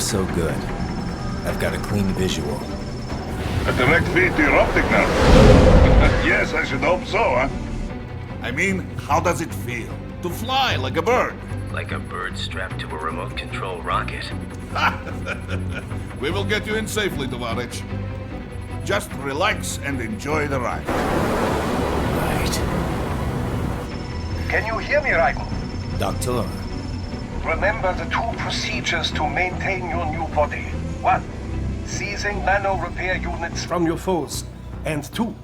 so good. I've got a clean visual. A direct feed to your optic nerve. Yes, I should hope so, huh? I mean, how does it feel? To fly like a bird? Like a bird strapped to a remote control rocket. We will get you in safely, Tovarich. Just relax and enjoy the ride. Right. Can you hear me, Raiden? Doctor. Remember the 2 procedures to maintain your new body. 1. Seizing nano repair units from your foes. And 2.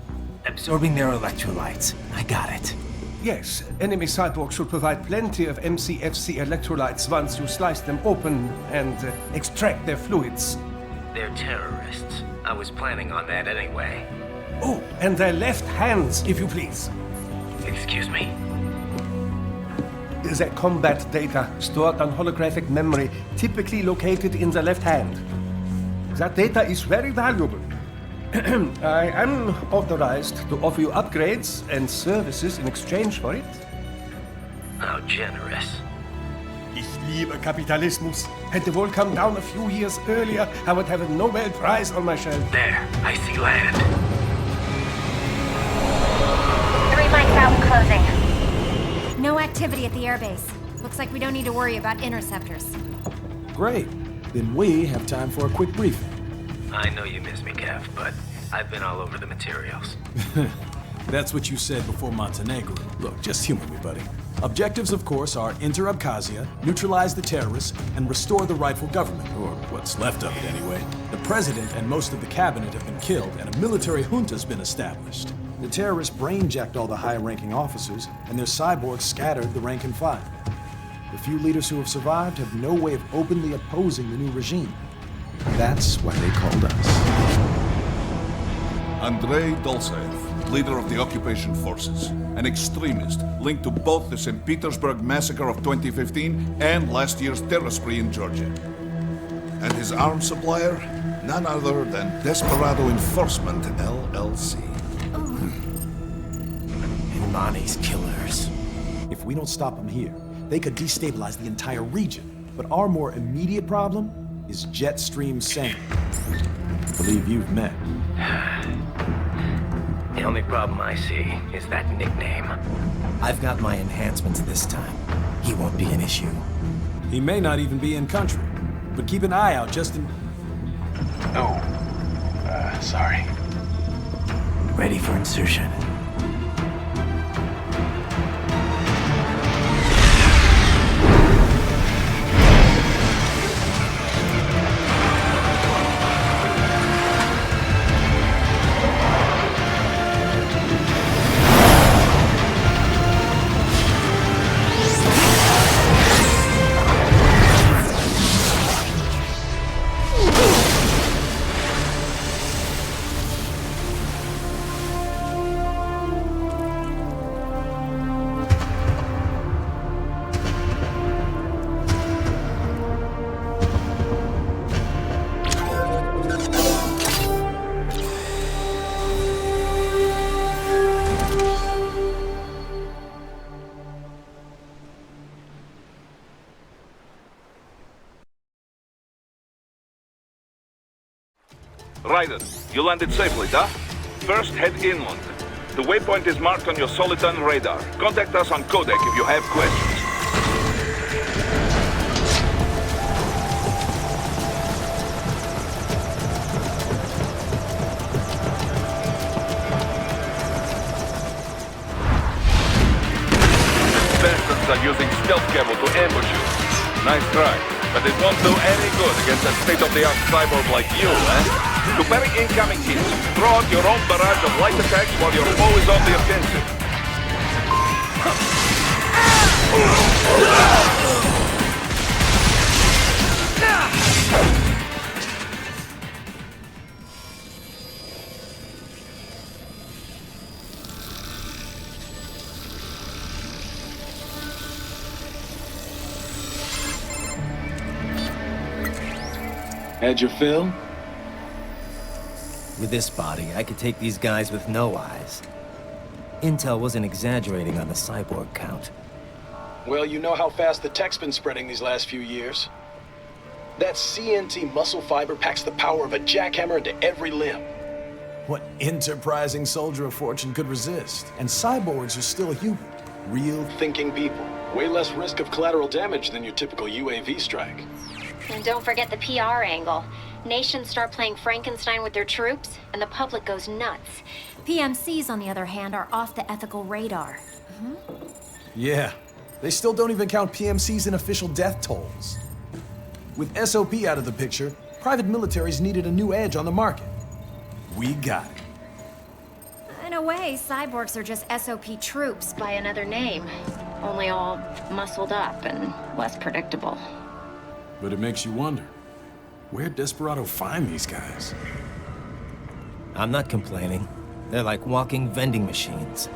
Absorbing their electrolytes. I got it. Yes, enemy cyborgs should provide plenty of MCFC electrolytes once you slice them open and extract their fluids. They're terrorists. I was planning on that anyway. Oh, and their left hands, if you please. Excuse me? The combat data stored on holographic memory, typically located in the left hand. That data is very valuable. I am authorized to offer you upgrades and services in exchange for it. How generous. Ich liebe Kapitalismus. Hätte wohl come down a few years earlier, I would have a Nobel Prize on my shelf. There, I see land. 3 mics out and closing. No activity at the airbase. Looks like we don't need to worry about interceptors. Great. Then we have time for a quick briefing. I know you miss me, Kev, but I've been all over the materials. That's what you said before Montenegro. Look, just humor me, buddy. Objectives, of course, are enter Abkhazia, neutralize the terrorists, and restore the rightful government, or what's left of it anyway. The president and most of the cabinet have been killed, and a military junta's been established. The terrorists brainjacked all the high-ranking officers, and their cyborgs scattered the rank and file. The few leaders who have survived have no way of openly opposing the new regime. That's why they called us. Andrei Dolzaev, leader of the occupation forces, an extremist linked to both the St. Petersburg massacre of 2015 and last year's terror spree in Georgia. And his arms supplier, none other than Desperado Enforcement, LLC. Imani's killers. If we don't stop them here, they could destabilize the entire region. But our more immediate problem is Jetstream Sam. I believe you've met. The only problem I see is that nickname. I've got my enhancements this time. He won't be an issue. He may not even be in country. But keep an eye out just in... Oh, sorry. Ready for insertion. Raiden, you landed safely, huh? First, head inland. The waypoint is marked on your Soliton radar. Contact us on codec if you have questions. Bastards are using stealth cable to ambush you. Nice try, but it won't do any good against a state-of-the-art cyborg like you, eh? To parry incoming hits, throw out your own barrage of light attacks while your foe is on the offensive. Had your fill? With this body, I could take these guys with no eyes. Intel wasn't exaggerating on the cyborg count. Well, you know how fast the tech's been spreading these last few years. That CNT muscle fiber packs the power of a jackhammer into every limb. What enterprising soldier of fortune could resist? And cyborgs are still human. Real Thinking people. Way less risk of collateral damage than your typical UAV strike. And don't forget the PR angle. Nations start playing Frankenstein with their troops, and the public goes nuts. PMCs, on the other hand, are off the ethical radar. Yeah, they still don't even count PMCs in official death tolls. With SOP out of the picture, private militaries needed a new edge on the market. We got it. In a way, cyborgs are just SOP troops by another name. Only all muscled up and less predictable. But it makes you wonder, where'd Desperado find these guys? I'm not complaining. They're like walking vending machines.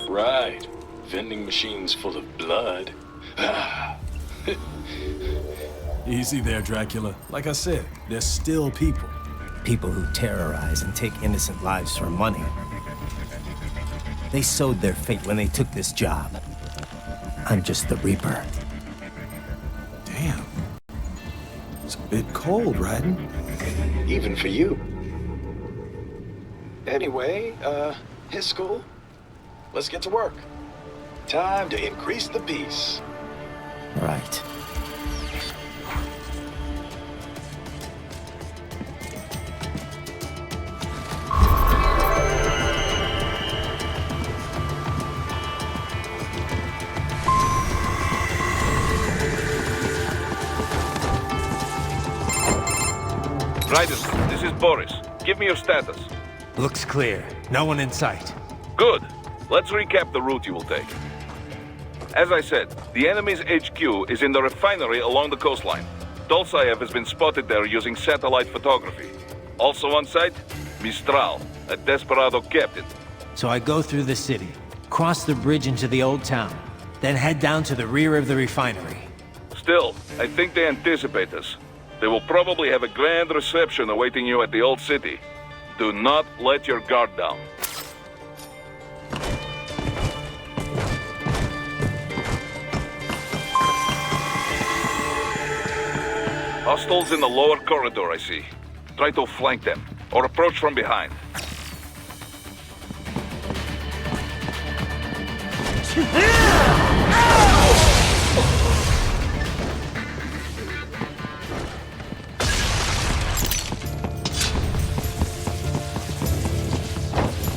Right. Vending machines full of blood. Easy there, Dracula. Like I said, they're still people. People who terrorize and take innocent lives for money. They sowed their fate when they took this job. I'm just the Reaper. Damn. It's a bit cold, Raiden. Even for you. Anyway, his school? Let's get to work. Time to increase the peace. Right. Raiden, this is Boris. Give me your status. Looks clear. No one in sight. Good. Let's recap the route you will take. As I said, the enemy's HQ is in the refinery along the coastline. Dolzaev has been spotted there using satellite photography. Also on site, Mistral, a Desperado captain. So I go through the city, cross the bridge into the old town, then head down to the rear of the refinery. Still, I think they anticipate us. They will probably have a grand reception awaiting you at the old city. Do not let your guard down. Hostiles in the lower corridor, I see. Try to flank them, or approach from behind.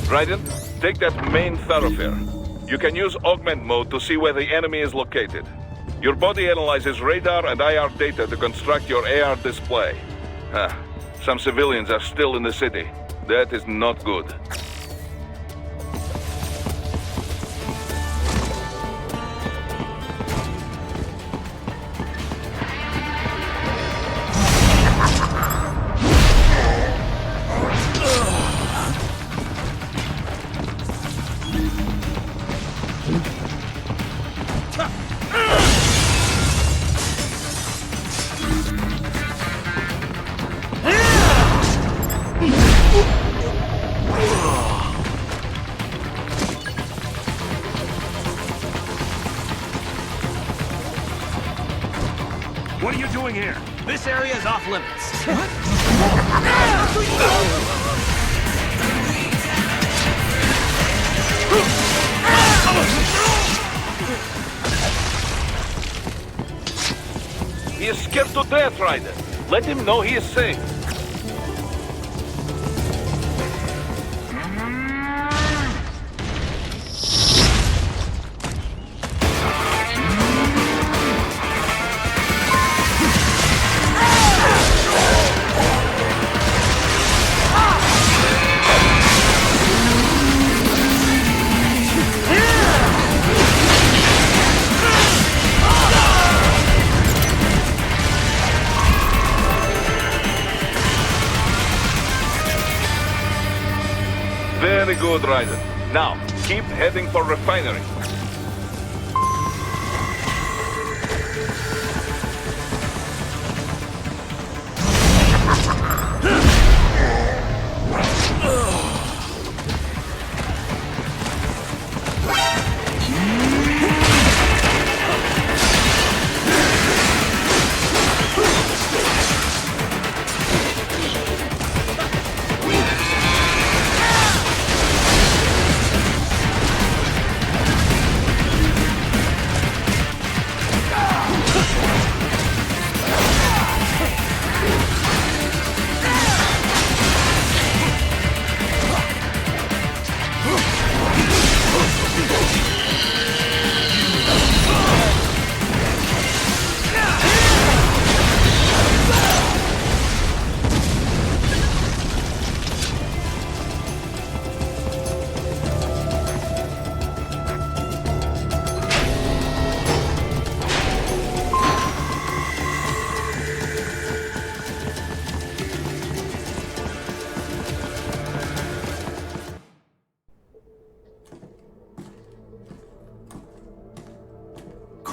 Raiden, take that main thoroughfare. You can use augment mode to see where the enemy is located. Your body analyzes radar and IR data to construct your AR display. Some civilians are still in the city. That is not good. What are you doing here? This area is off limits. He is scared to death, Raiden. Let him know he is safe. Very good, Raiden. Now, keep heading for refinery.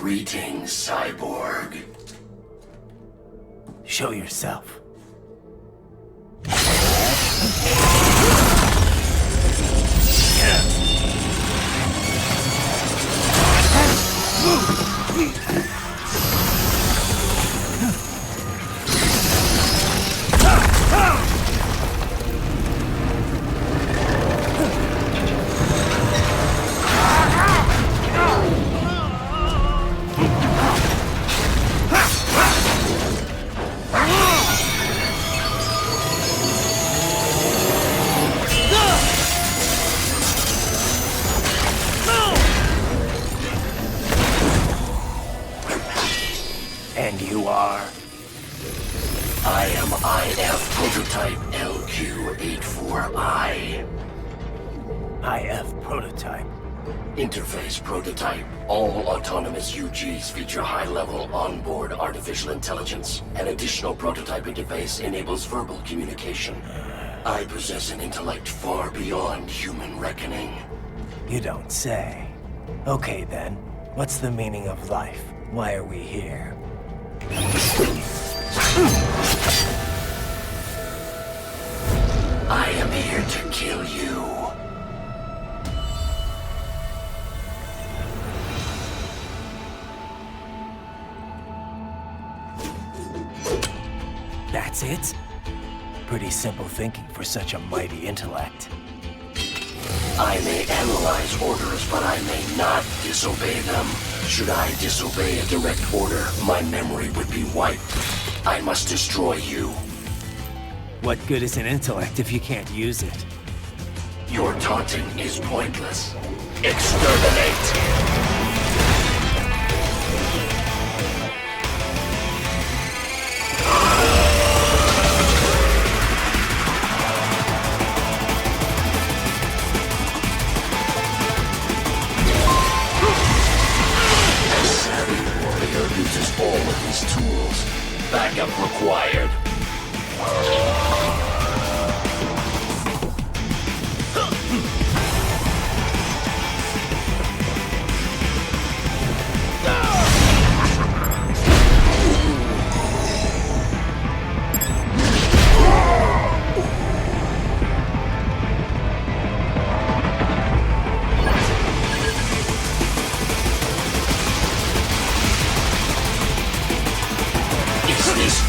Greetings, cyborg. Show yourself. And you are? I am IF Prototype LQ84I. IF Prototype. Interface Prototype. All autonomous UGs feature high-level onboard artificial intelligence. An additional prototype interface enables verbal communication. I possess an intellect far beyond human reckoning. You don't say. Okay then, what's the meaning of life? Why are we here? I am here to kill you. That's it? Pretty simple thinking for such a mighty intellect. I may analyze orders, but I may not disobey them. Should I disobey a direct order, my memory would be wiped. I must destroy you. What good is an intellect if you can't use it? Your taunting is pointless. Exterminate! Uses all of his tools. Backup required.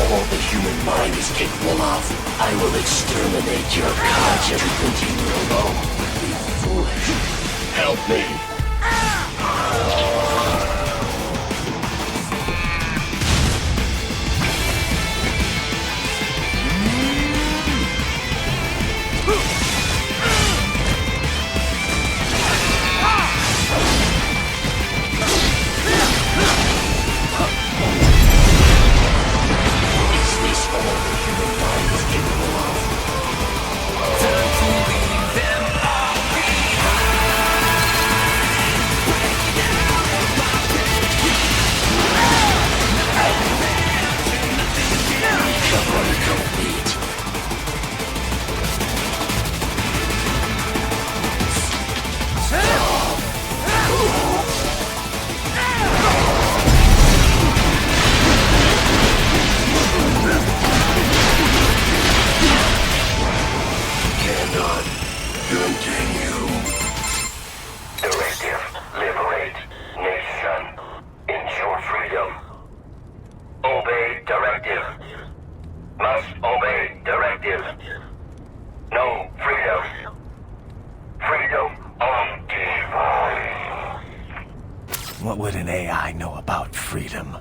All the human mind is capable of. I will exterminate your conscience to continue alone. You foolish. Help me. What would an AI know about freedom?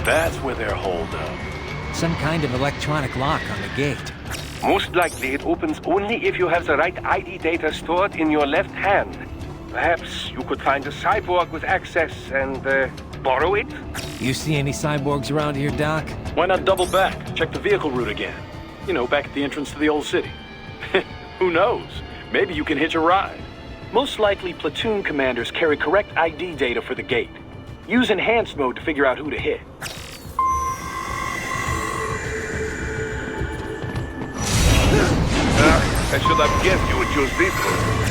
That's where they're holed up. Some kind of electronic lock on the gate. Most likely it opens only if you have the right ID data stored in your left hand. Perhaps you could find a cyborg with access and, borrow it? You see any cyborgs around here, Doc? Why not double back? Check the vehicle route again. You know, back at the entrance to the old city. Who knows? Maybe you can hitch a ride. Most likely, platoon commanders carry correct ID data for the gate. Use enhanced mode to figure out who to hit. I should have guessed you would choose this one.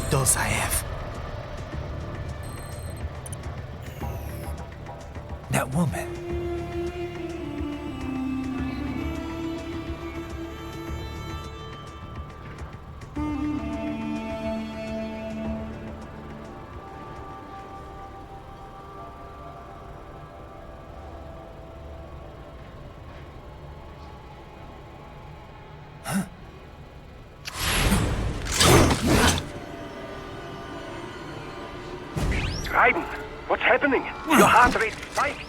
Those I have. That woman. Raiden, what's happening? Your heart rate spiked.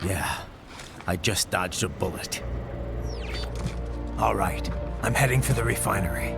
Yeah, I just dodged a bullet. All right, I'm heading for the refinery.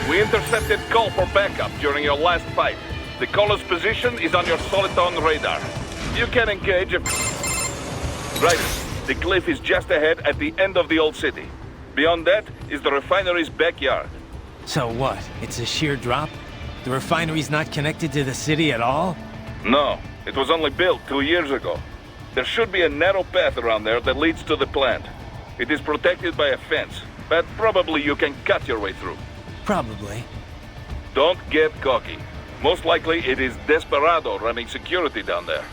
We intercepted call for backup during your last fight. The caller's position is on your soliton radar. You can engage if... Right. The cliff is just ahead at the end of the old city. Beyond that is the refinery's backyard. So what? It's a sheer drop? The refinery's not connected to the city at all? No, it was only built 2 years ago. There should be a narrow path around there that leads to the plant. It is protected by a fence, but probably you can cut your way through. Probably. Don't get cocky. Most likely it is Desperado running security down there.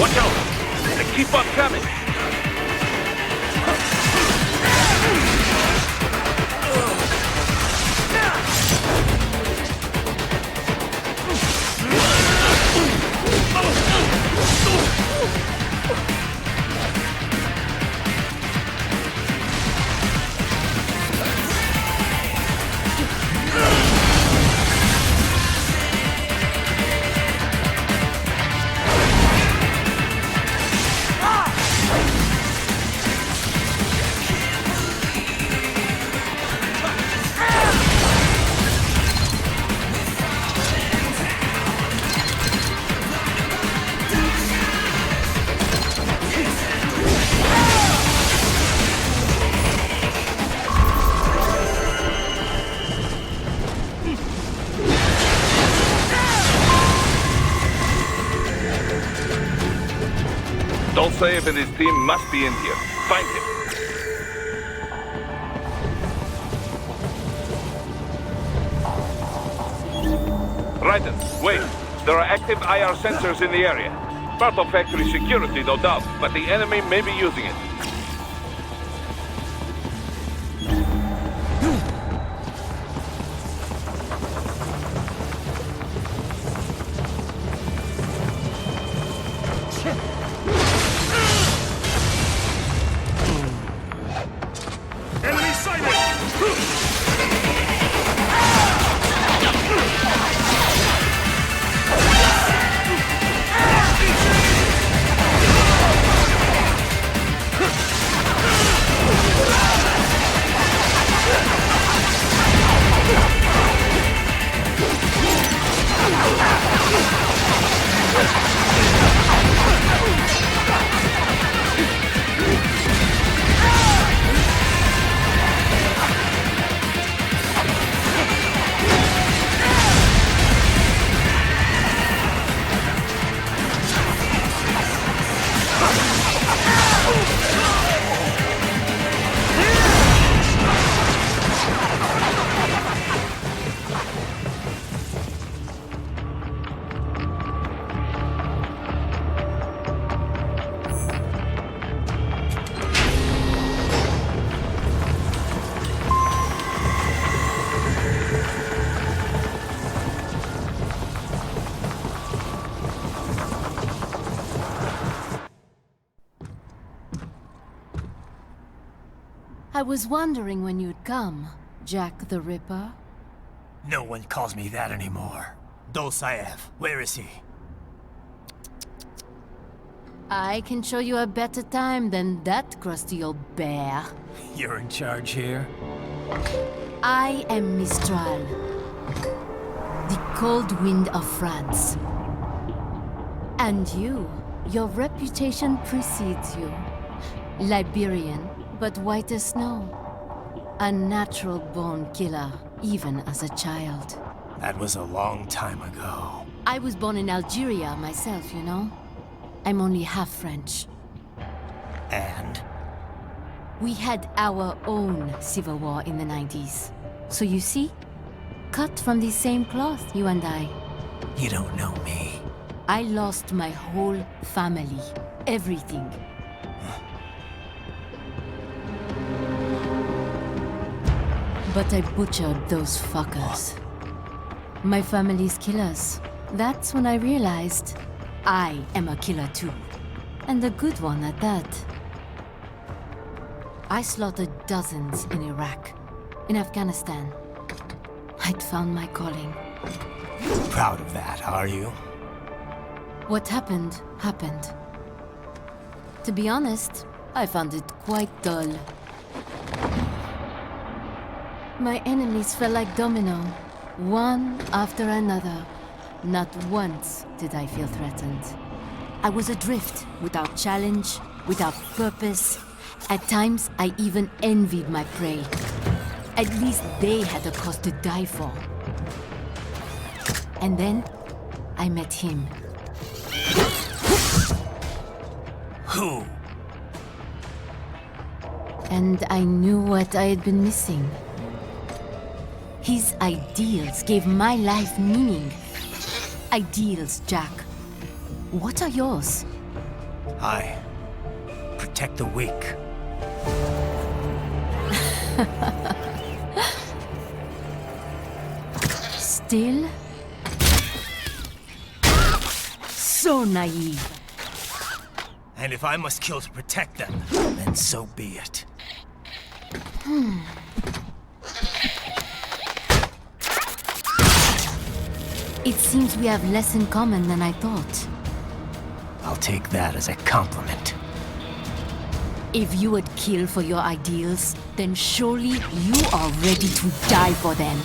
Watch out! They keep on coming! Dolsaev and his team must be in here. Find him. Raiden, wait. There are active IR sensors in the area. Part of factory security, no doubt, but the enemy may be using it. I was wondering when you'd come, Jack the Ripper. No one calls me that anymore. Dolsaev, where is he? I can show you a better time than that crusty old bear. You're in charge here? I am Mistral, the cold wind of France. And you, your reputation precedes you. Liberian, but white as snow. A natural-born killer, even as a child. That was a long time ago. I was born in Algeria myself, you know? I'm only half French. And? We had our own civil war in the 90s. So you see? Cut from the same cloth, you and I. You don't know me. I lost my whole family. Everything. But I butchered those fuckers. My family's killers. That's when I realized I am a killer too. And a good one at that. I slaughtered dozens in Iraq, in Afghanistan. I'd found my calling. Proud of that, are you? What happened, happened. To be honest, I found it quite dull. My enemies fell like domino, one after another. Not once did I feel threatened. I was adrift, without challenge, without purpose. At times, I even envied my prey. At least they had a cause to die for. And then, I met him. Who? And I knew what I had been missing. His ideals gave my life meaning. Ideals, Jack. What are yours? I protect the weak. Still? So naive. And if I must kill to protect them, then so be it. It seems we have less in common than I thought. I'll take that as a compliment. If you would kill for your ideals, then surely you are ready to die for them.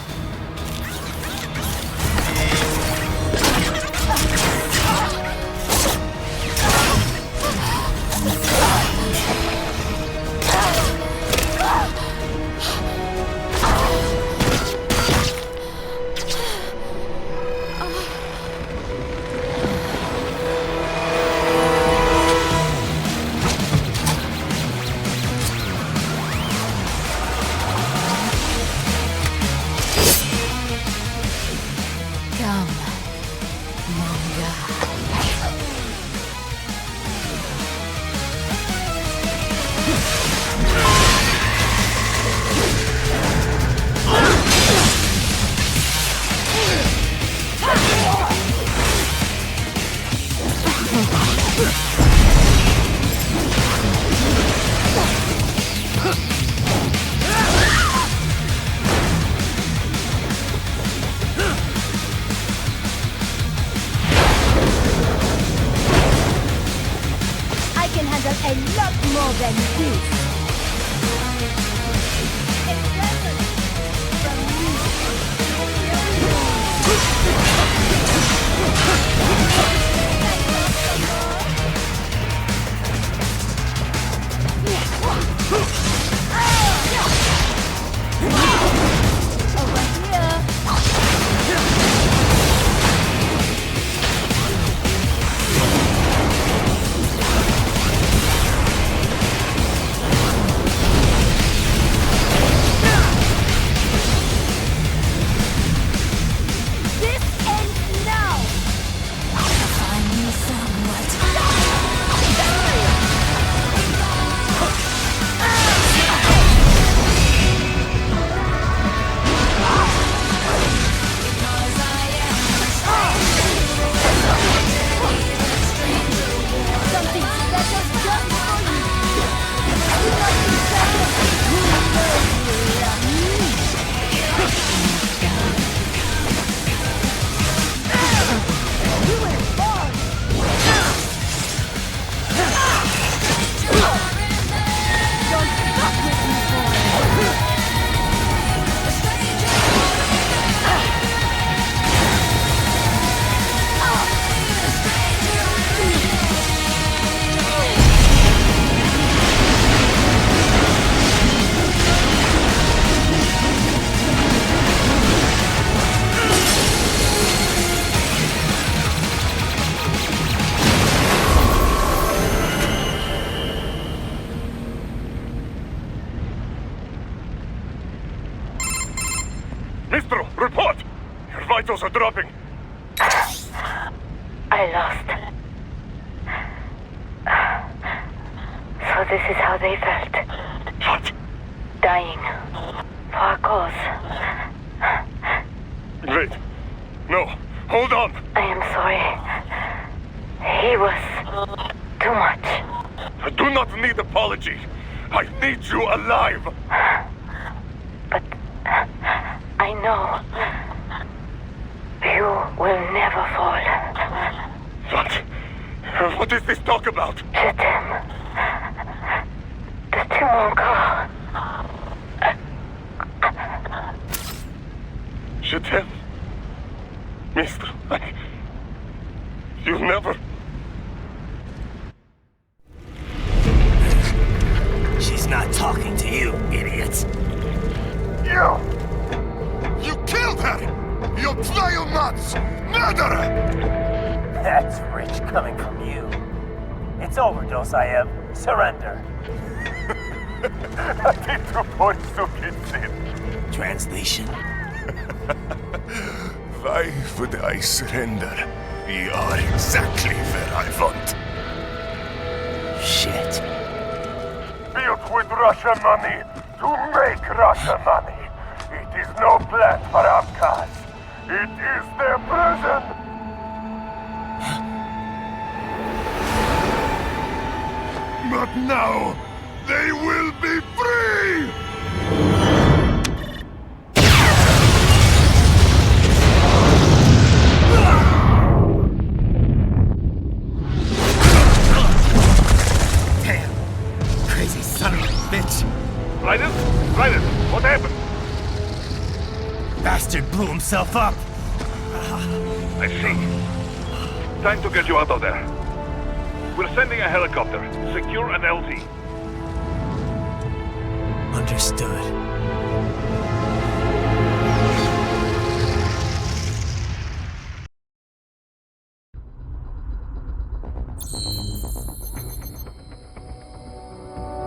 Report! Your vitals are dropping. I lost. So this is how they felt. What? Dying. For a cause. Wait. No. Hold on. I am sorry. He was too much. I do not need apology. I need you alive. But I know you will never fall. What? What is this talk about? Je t'aime. De tout mon corps. Je t'aime. Mister, you never... She's not talking to you, idiot. You killed her! You vile nuts! Murderer! That's rich coming from you. It's overdose, I have. Surrender. Translation. Why would I surrender? You are exactly where I want. Shit. Built with Russian money to make Russian money. It is no plan for outcasts. It is their prison. But now, they will be free! Damn! Crazy son of a bitch! Raiden? Raiden, what happened? Bastard blew himself up! I see. Time to get you out of there. We're sending a helicopter. Secure an LZ. Understood.